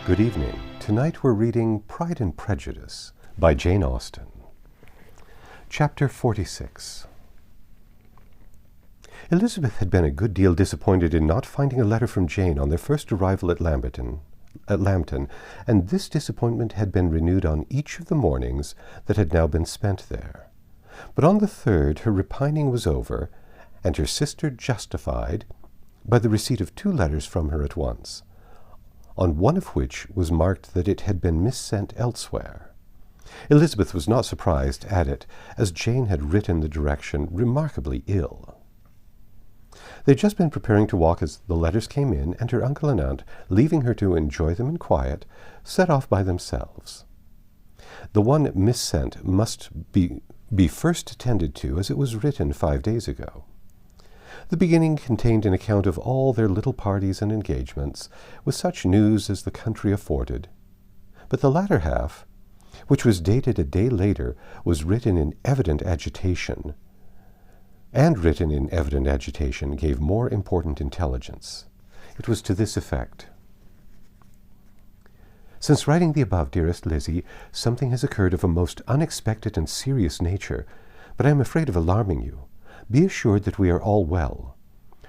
Good evening. Tonight we're reading Pride and Prejudice by Jane Austen. Chapter 46. Elizabeth had been a good deal disappointed in not finding a letter from Jane on their first arrival at Lambton, and this disappointment had been renewed on each of the mornings that had now been spent there. But on the third her repining was over, and her sister justified by the receipt of 2 letters from her at once, on one of which was marked that it had been missent elsewhere. Elizabeth was not surprised at it, as Jane had written the direction remarkably ill. They had just been preparing to walk as the letters came in, and her uncle and aunt, leaving her to enjoy them in quiet, set off by themselves. The one missent must be first attended to, as it was written 5 days ago. The beginning contained an account of all their little parties and engagements, with such news as the country afforded. But the latter half, which was dated a day later, was written in evident agitation, gave more important intelligence. It was to this effect. Since writing the above, dearest Lizzie, something has occurred of a most unexpected and serious nature, but I am afraid of alarming you. Be assured that we are all well.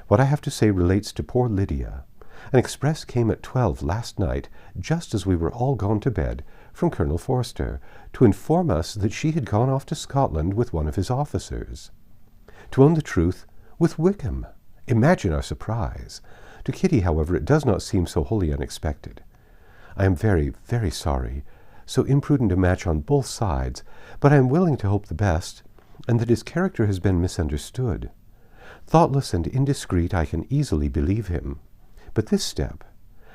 What I have to say relates to poor Lydia. An express came at 12 last night, just as we were all gone to bed, from Colonel Forster, to inform us that she had gone off to Scotland with one of his officers. To own the truth, with Wickham. Imagine our surprise. To Kitty, however, it does not seem so wholly unexpected. I am very, very sorry. So imprudent a match on both sides, but I am willing to hope the best, and that his character has been misunderstood. Thoughtless and indiscreet, I can easily believe him. But this step,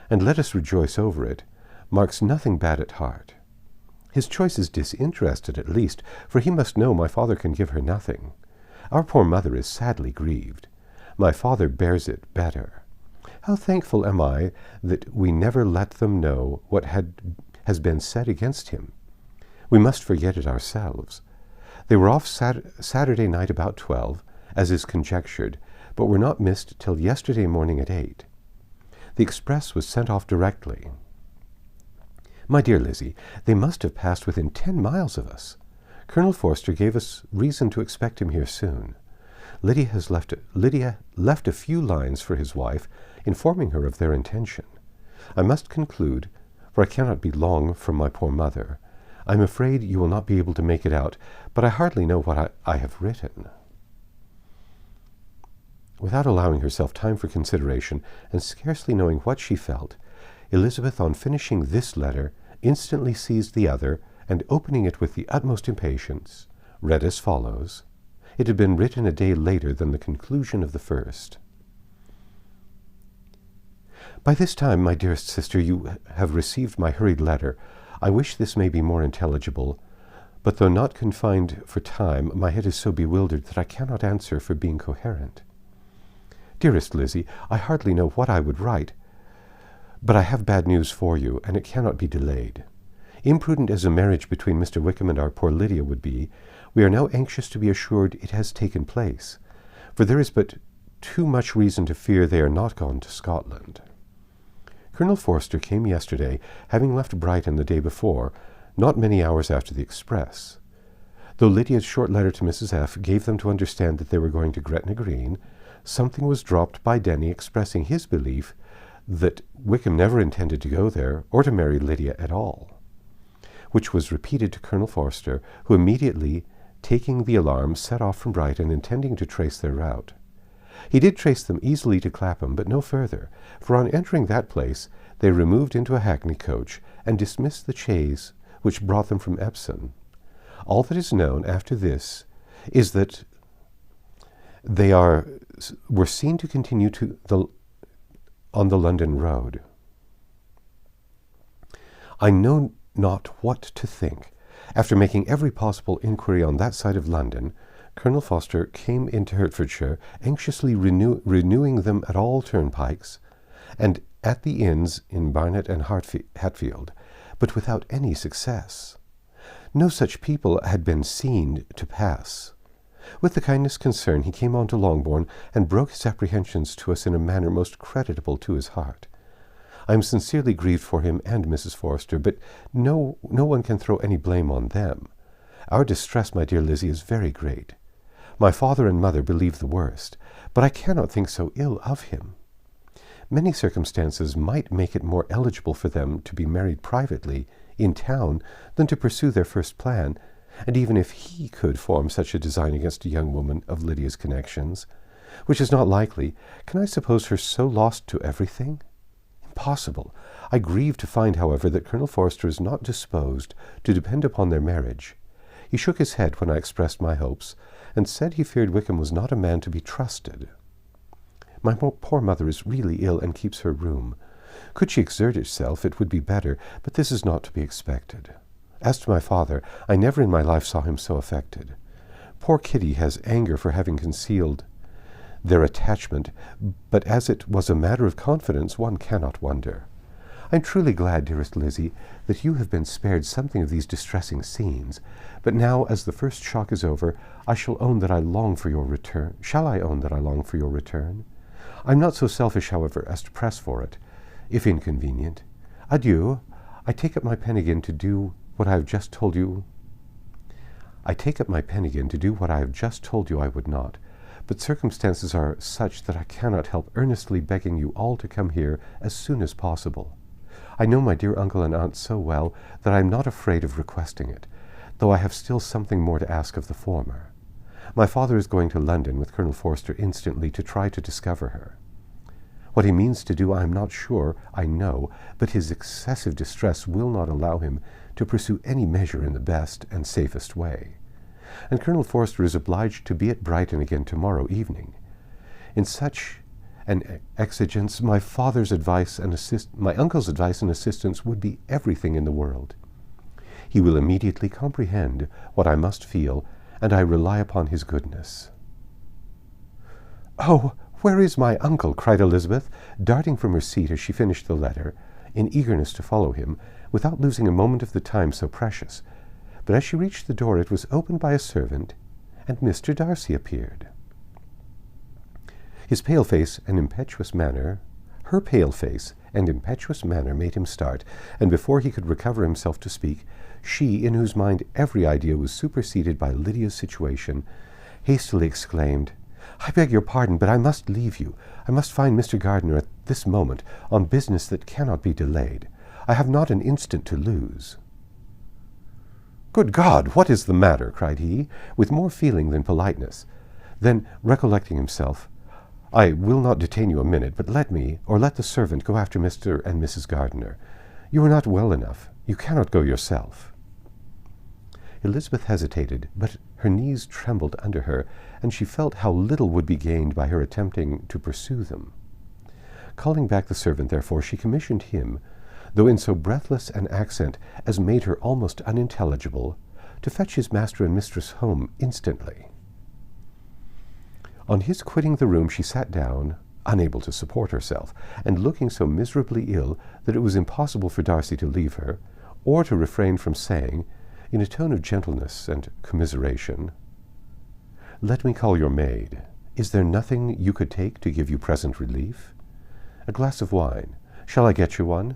and let us rejoice over it, marks nothing bad at heart. His choice is disinterested, at least, for he must know my father can give her nothing. Our poor mother is sadly grieved. My father bears it better. How thankful am I that we never let them know what has been said against him. We must forget it ourselves. They were off Saturday night about 12, as is conjectured, but were not missed till yesterday morning at 8. The express was sent off directly. My dear Lizzie, they must have passed within 10 miles of us. Colonel Forster gave us reason to expect him here soon. Lydia left a few lines for his wife, informing her of their intention. I must conclude, for I cannot be long from my poor mother. I am afraid you will not be able to make it out, but I hardly know what I have written. Without allowing herself time for consideration, and scarcely knowing what she felt, Elizabeth, on finishing this letter, instantly seized the other, and opening it with the utmost impatience, read as follows. It had been written a day later than the conclusion of the first. By this time, my dearest sister, you have received my hurried letter. I wish this may be more intelligible, but though not confined for time, my head is so bewildered that I cannot answer for being coherent. Dearest Lizzie, I hardly know what I would write, but I have bad news for you, and it cannot be delayed. Imprudent as a marriage between Mr. Wickham and our poor Lydia would be, we are now anxious to be assured it has taken place, for there is but too much reason to fear they are not gone to Scotland. Colonel Forster came yesterday, having left Brighton the day before, not many hours after the express. Though Lydia's short letter to Mrs. F. gave them to understand that they were going to Gretna Green, something was dropped by Denny expressing his belief that Wickham never intended to go there or to marry Lydia at all, which was repeated to Colonel Forster, who immediately, taking the alarm, set off from Brighton, intending to trace their route. He did trace them easily to Clapham, but no further, for on entering that place they removed into a hackney coach and dismissed the chaise which brought them from Epsom. All that is known after this is that they were seen to continue on the London road. I know not what to think. After making every possible inquiry on that side of London, Colonel Forster came into Hertfordshire, anxiously renewing them at all turnpikes, and at the inns in Barnet and Hatfield, but without any success. No such people had been seen to pass. With the kindest concern he came on to Longbourn, and broke his apprehensions to us in a manner most creditable to his heart. I am sincerely grieved for him and Mrs. Forster, but no one can throw any blame on them. Our distress, my dear Lizzie, is very great. My father and mother believe the worst, but I cannot think so ill of him. Many circumstances might make it more eligible for them to be married privately, in town, than to pursue their first plan, and even if he could form such a design against a young woman of Lydia's connections, which is not likely, can I suppose her so lost to everything? Impossible. I grieve to find, however, that Colonel Forster is not disposed to depend upon their marriage. He shook his head when I expressed my hopes, and said he feared Wickham was not a man to be trusted. My poor mother is really ill and keeps her room. Could she exert herself, it would be better, but this is not to be expected. As to my father, I never in my life saw him so affected. Poor Kitty has anger for having concealed their attachment, but as it was a matter of confidence, one cannot wonder. I am truly glad, dearest Lizzie, that you have been spared something of these distressing scenes, but now, as the first shock is over, I shall own that I long for your return. Shall I own that I long for your return? I am not so selfish, however, as to press for it, if inconvenient. Adieu. I take up my pen again to do what I have just told you. I have just told you I would not, but circumstances are such that I cannot help earnestly begging you all to come here as soon as possible. I know my dear uncle and aunt so well that I am not afraid of requesting it, though I have still something more to ask of the former. My father is going to London with Colonel Forster instantly to try to discover her. What he means to do I am not sure, I know, but his excessive distress will not allow him to pursue any measure in the best and safest way. And Colonel Forster is obliged to be at Brighton again tomorrow evening. In such an exigence, my uncle's advice and assistance would be everything in the world. He will immediately comprehend what I must feel, and I rely upon his goodness. "Oh, where is my uncle?" cried Elizabeth, darting from her seat as she finished the letter, in eagerness to follow him, without losing a moment of the time so precious. But as she reached the door, it was opened by a servant, and Mr. Darcy appeared. Her pale face and impetuous manner made him start, and before he could recover himself to speak, she, in whose mind every idea was superseded by Lydia's situation, hastily exclaimed, "I beg your pardon, but I must leave you. I must find Mr. Gardiner at this moment, on business that cannot be delayed. I have not an instant to lose." "Good God, what is the matter?" cried he, with more feeling than politeness. Then, recollecting himself, "I will not detain you a minute, but let me, or let the servant, go after Mr. and Mrs. Gardiner. You are not well enough. You cannot go yourself." Elizabeth hesitated, but her knees trembled under her, and she felt how little would be gained by her attempting to pursue them. Calling back the servant, therefore, she commissioned him, though in so breathless an accent as made her almost unintelligible, to fetch his master and mistress home instantly. On his quitting the room, she sat down, unable to support herself, and looking so miserably ill that it was impossible for Darcy to leave her, or to refrain from saying, in a tone of gentleness and commiseration, "Let me call your maid. Is there nothing you could take to give you present relief? A glass of wine. Shall I get you one?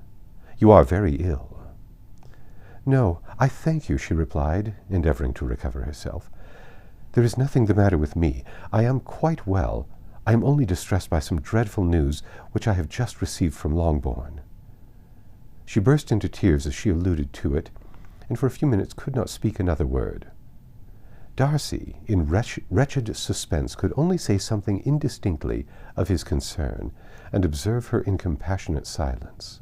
You are very ill." "No, I thank you," she replied, endeavoring to recover herself. "There is nothing the matter with me. I am quite well. I am only distressed by some dreadful news which I have just received from Longbourn." She burst into tears as she alluded to it, and for a few minutes could not speak another word. Darcy, in wretched suspense, could only say something indistinctly of his concern, and observe her in compassionate silence.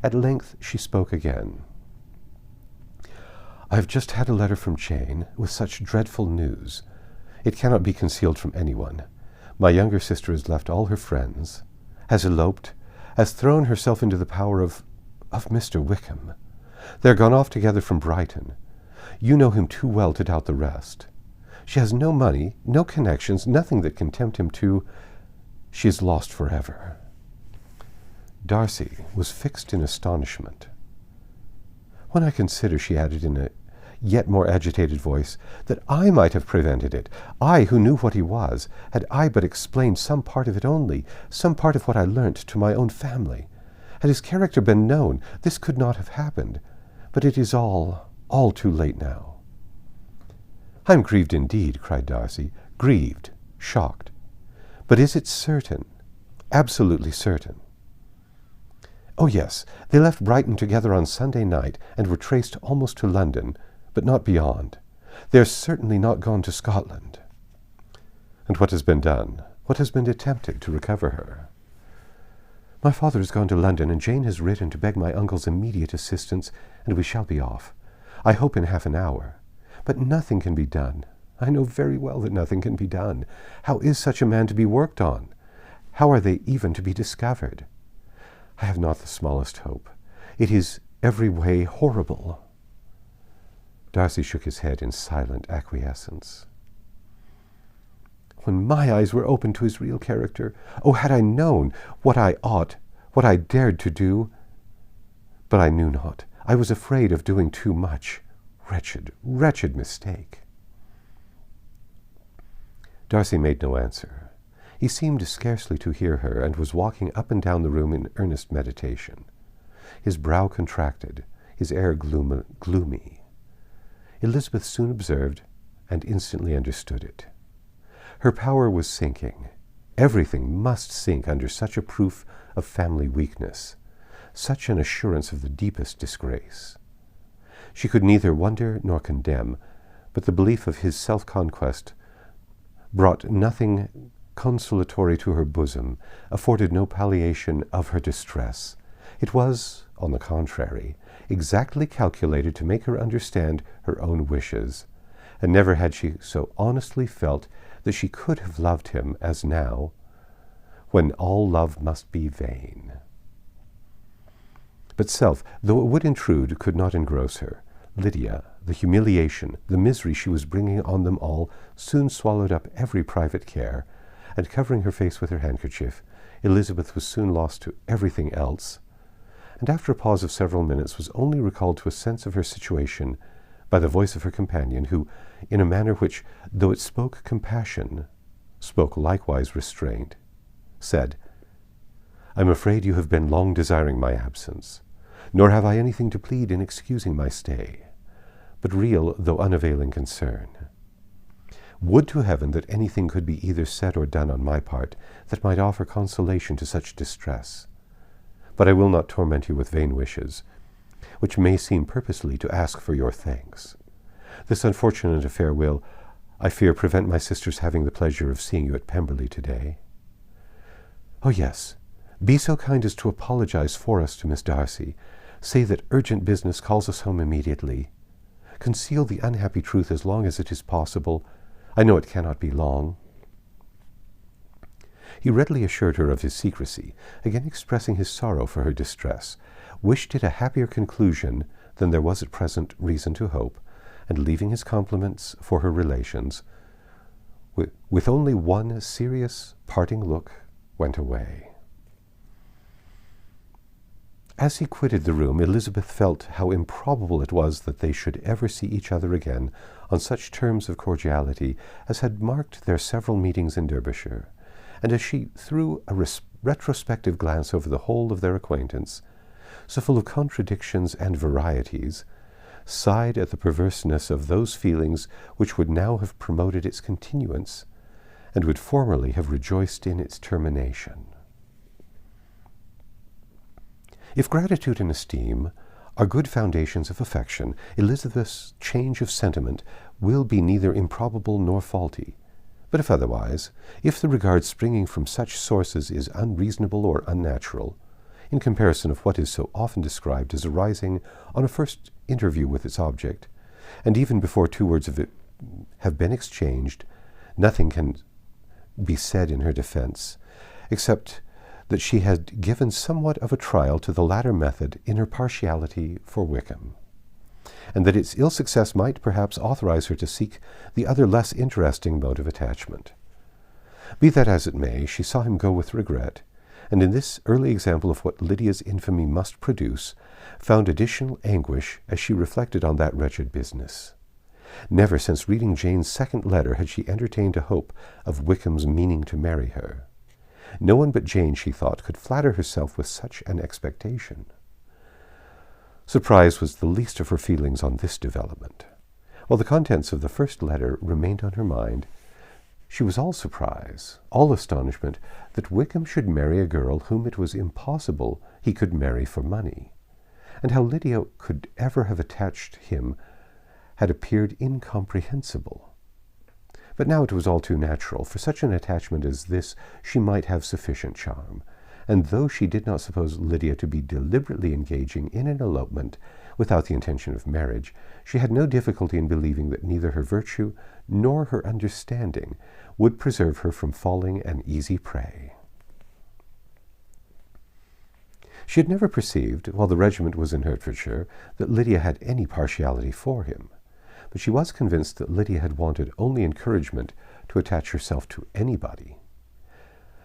At length she spoke again. "I have just had a letter from Jane, with such dreadful news. It cannot be concealed from anyone. My younger sister has left all her friends, has eloped, has thrown herself into the power of Mr. Wickham. They are gone off together from Brighton. You know him too well to doubt the rest. She has no money, no connections, nothing that can tempt him to... She is lost forever." Darcy was fixed in astonishment. "When I consider," she added in a yet more agitated voice, "that I might have prevented it, I who knew what he was, had I but explained some part of it only, some part of what I learnt to my own family, Had his character been known, this could not have happened. But it is all too late now. "I am grieved indeed," cried Darcy. "Grieved, shocked. But is it certain, absolutely certain?" "Oh, yes. They left Brighton together on Sunday night and were traced almost to London, but not beyond. They are certainly not gone to Scotland." "And what has been done? What has been attempted to recover her?" "My father has gone to London, and Jane has written to beg my uncle's immediate assistance, and we shall be off, I hope, in half an hour. But nothing can be done. I know very well that nothing can be done. How is such a man to be worked on? How are they even to be discovered? I have not the smallest hope. It is every way horrible." Darcy shook his head in silent acquiescence. "When my eyes were opened to his real character, oh, had I known what I ought, what I dared to do! But I knew not. I was afraid of doing too much. Wretched, wretched mistake." Darcy made no answer. He seemed scarcely to hear her, and was walking up and down the room in earnest meditation. His brow contracted, his air gloomy. Elizabeth soon observed, and instantly understood it. Her power was sinking. Everything must sink under such a proof of family weakness, such an assurance of the deepest disgrace. She could neither wonder nor condemn, but the belief of his self-conquest brought nothing consolatory to her bosom, afforded no palliation of her distress. It was, on the contrary, exactly calculated to make her understand her own wishes, and never had she so honestly felt that she could have loved him as now, when all love must be vain. But self, though it would intrude, could not engross her. Lydia, the humiliation, the misery she was bringing on them all, soon swallowed up every private care, and covering her face with her handkerchief, Elizabeth was soon lost to everything else, and after a pause of several minutes was only recalled to a sense of her situation by the voice of her companion, who, in a manner which, though it spoke compassion, spoke likewise restraint, said, "I am afraid you have been long desiring my absence, nor have I anything to plead in excusing my stay, but real though unavailing concern. Would to heaven that anything could be either said or done on my part that might offer consolation to such distress. But I will not torment you with vain wishes, which may seem purposely to ask for your thanks. This unfortunate affair will, I fear, prevent my sister's having the pleasure of seeing you at Pemberley today. Oh, yes, be so kind as to apologize for us to Miss Darcy. Say that urgent business calls us home immediately. Conceal the unhappy truth as long as it is possible. I know it cannot be long." He readily assured her of his secrecy, again expressing his sorrow for her distress, wished it a happier conclusion than there was at present reason to hope, and leaving his compliments for her relations, with only one serious parting look, went away. As he quitted the room, Elizabeth felt how improbable it was that they should ever see each other again on such terms of cordiality as had marked their several meetings in Derbyshire, and as she threw a retrospective glance over the whole of their acquaintance, so full of contradictions and varieties, sighed at the perverseness of those feelings which would now have promoted its continuance, and would formerly have rejoiced in its termination. If gratitude and esteem are good foundations of affection, Elizabeth's change of sentiment will be neither improbable nor faulty. But if otherwise, if the regard springing from such sources is unreasonable or unnatural, in comparison of what is so often described as arising on a first interview with its object, and even before 2 words of it have been exchanged, nothing can be said in her defense, except that she had given somewhat of a trial to the latter method in her partiality for Wickham, and that its ill success might perhaps authorize her to seek the other less interesting mode of attachment. Be that as it may, she saw him go with regret, and in this early example of what Lydia's infamy must produce, found additional anguish as she reflected on that wretched business. Never since reading Jane's second letter had she entertained a hope of Wickham's meaning to marry her. No one but Jane, she thought, could flatter herself with such an expectation. Surprise was the least of her feelings on this development. While the contents of the first letter remained on her mind, she was all surprise, all astonishment, that Wickham should marry a girl whom it was impossible he could marry for money, and how Lydia could ever have attached him had appeared incomprehensible. But now it was all too natural. For such an attachment as this she might have sufficient charm, and though she did not suppose Lydia to be deliberately engaging in an elopement without the intention of marriage, she had no difficulty in believing that neither her virtue nor her understanding would preserve her from falling an easy prey. She had never perceived, while the regiment was in Hertfordshire, that Lydia had any partiality for him, but she was convinced that Lydia had wanted only encouragement to attach herself to anybody.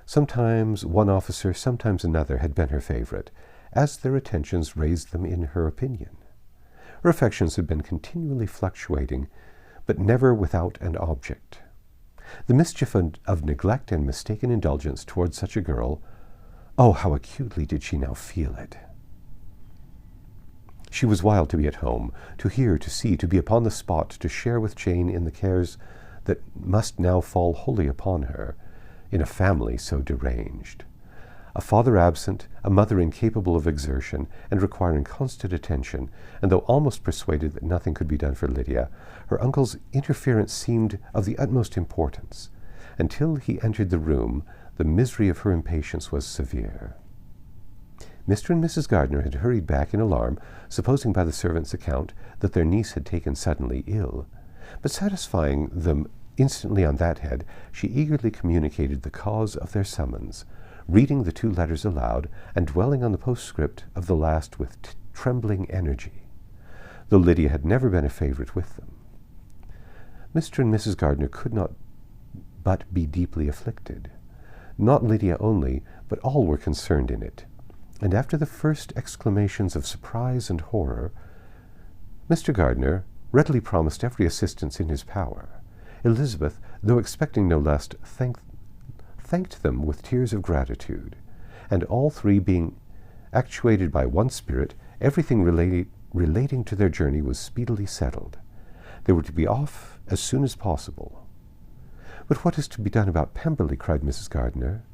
Sometimes one officer, sometimes another, had been her favorite, as their attentions raised them in her opinion. Her affections had been continually fluctuating, but never without an object. The mischief of neglect and mistaken indulgence towards such a girl, oh, how acutely did she now feel it! She was wild to be at home, to hear, to see, to be upon the spot, to share with Jane in the cares that must now fall wholly upon her, in a family so deranged. A father absent, a mother incapable of exertion, and requiring constant attention, and though almost persuaded that nothing could be done for Lydia, her uncle's interference seemed of the utmost importance. Until he entered the room, the misery of her impatience was severe. Mr. and Mrs. Gardiner had hurried back in alarm, supposing by the servant's account that their niece had taken suddenly ill. But satisfying them instantly on that head, she eagerly communicated the cause of their summons, reading the 2 letters aloud, and dwelling on the postscript of the last with trembling energy, though Lydia had never been a favorite with them. Mr. and Mrs. Gardiner could not but be deeply afflicted. Not Lydia only, but all were concerned in it, and after the first exclamations of surprise and horror, Mr. Gardiner readily promised every assistance in his power. Elizabeth, though expecting no less, thanked them with tears of gratitude, and all three being actuated by one spirit, everything relating to their journey was speedily settled. They were to be off as soon as possible. "But what is to be done about Pemberley?" cried Mrs. Gardiner.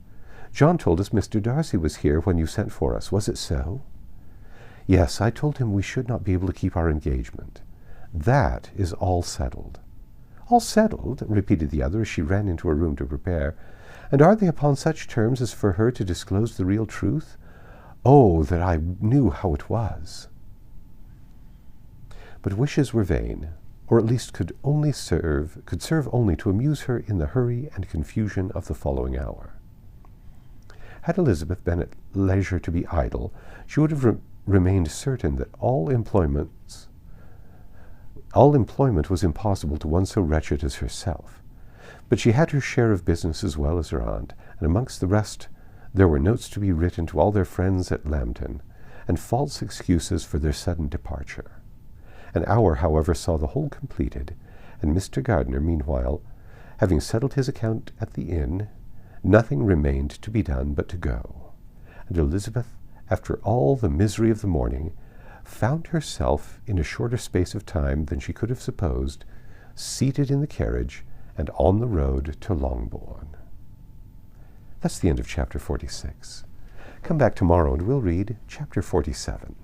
"John told us Mr. Darcy was here when you sent for us. Was it so?" "Yes, I told him we should not be able to keep our engagement. That is all settled." "All settled?" repeated the other as she ran into her room to prepare. "And are they upon such terms as for her to disclose the real truth? Oh, that I knew how it was!" But wishes were vain, or at least could serve only to amuse her in the hurry and confusion of the following hour. Had Elizabeth been at leisure to be idle, she would have remained certain that all employment was impossible to one so wretched as herself. But she had her share of business as well as her aunt, and amongst the rest there were notes to be written to all their friends at Lambton, and false excuses for their sudden departure. An hour, however, saw the whole completed, and Mr. Gardiner, meanwhile, having settled his account at the inn, nothing remained to be done but to go, and Elizabeth, after all the misery of the morning, found herself, in a shorter space of time than she could have supposed, seated in the carriage and on the road to Longbourn. That's the end of chapter 46. Come back tomorrow and we'll read chapter 47.